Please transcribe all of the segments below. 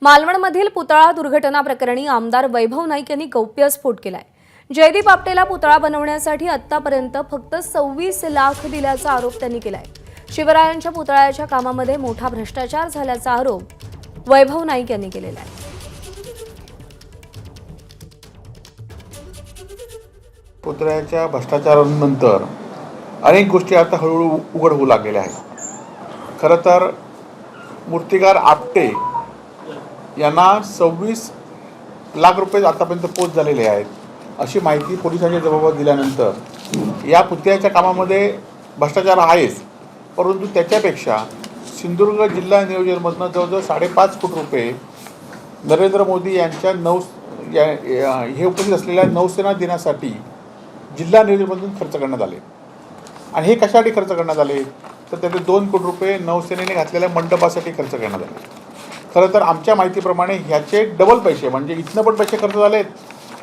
मालवणमधील पुतळा दुर्घटना प्रकरणी आमदार वैभव नाईक यांनी गौप्यस्फोट केलाय। जयदीप आपटेला पुतळा बनवण्यासाठी आतापर्यंत फक्त 26 लाख दिल्याचा आरोप त्यांनी केलाय। शिवरायांच्या पुतळ्याच्या कामामध्ये मोठा भ्रष्टाचार झाल्याचा आरोप वैभव नाईक यांनी केलेला आहे। पुतळ्याच्या भ्रष्टाचारानंतर अनेक गोष्टी आता हळूहळू उघड होऊ लागलेल्या आहेत। खरं तर मूर्तिकार आपटे यांना 26 लाख रुपये आतापर्यंत पोच झालेले आहेत अशी माहिती पोलिसांच्या जबाबात दिल्यानंतर या पुतळ्याच्या कामामध्ये भ्रष्टाचार आहेच, परंतु त्याच्यापेक्षा सिंधुदुर्ग जिल्हा नियोजनमधून जवळजवळ 5.5 कोटी रुपये नरेंद्र मोदी यांच्या हे उपस्थित असलेल्या नौसेना दिनासाठी जिल्हा नियोजनमधून खर्च करण्यात आले। आणि हे कशासाठी खर्च करण्यात आले तर त्याचे 2 कोटी रुपये नौसेनेने घातलेल्या मंडपासाठी खर्च करण्यात आले। खरं तर आमच्या माहितीप्रमाणे ह्याचे डबल पैसे म्हणजे इथनं पण पैसे खर्च झालेत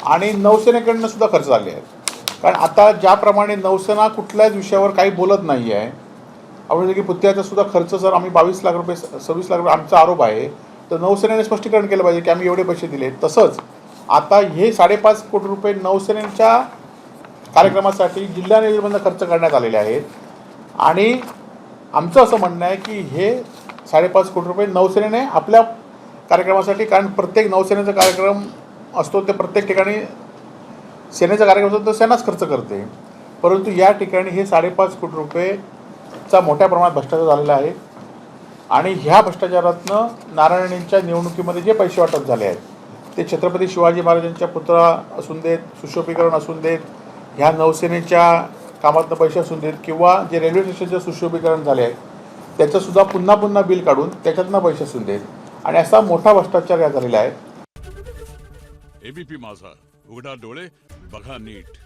आणि नौसेनेकडनं सुद्धा खर्च झाले आहेत। कारण आता ज्याप्रमाणे नौसेना कुठल्याच विषयावर काही बोलत नाही आहे, आपण की पुतळ्याचा सुद्धा खर्च जर आम्ही 22 लाख रुपये 26 लाख रुपये आमचा आरोप आहे तर नौसेनेने स्पष्टीकरण केलं पाहिजे की आम्ही एवढे पैसे दिले। तसंच आता हे 5.5 कोटी रुपये नौसेनेच्या कार्यक्रमासाठी जिल्हा नियोजनमधून खर्च करण्यात आलेले आहेत आणि आमचं असं म्हणणं आहे की हे 5.5 कोटी रुपये नौसेनेने आपल्या कार्यक्रमासाठी, कारण प्रत्येक नौसेनेचा कार्यक्रम असतो ते प्रत्येक ठिकाणी सेनेचा कार्यक्रम असतो तर सेनाच खर्च करते, परंतु या ठिकाणी हे 5.5 कोटी रुपयेचा मोठ्या प्रमाणात भ्रष्टाचार झालेला आहे। आणि ह्या भ्रष्टाचारातनं नारायणींच्या निवडणुकीमध्ये जे पैसे वाटप झाले आहेत ते छत्रपती शिवाजी महाराजांच्या पुतळा असून देत, सुशोभीकरण असून देत, ह्या नौसेनेच्या कामातनं पैसे असून देत किंवा जे रेल्वे स्टेशनचं सुशोभीकरण झाले आहे त्याचंसुद्धा पुन्हा बिल काढून त्याच्यातनं पैसे असून देत आणि असा मोठा भ्रष्टाचार या झालेला आहे। एबीपी माझा, उघडा डोळे बघा नीट।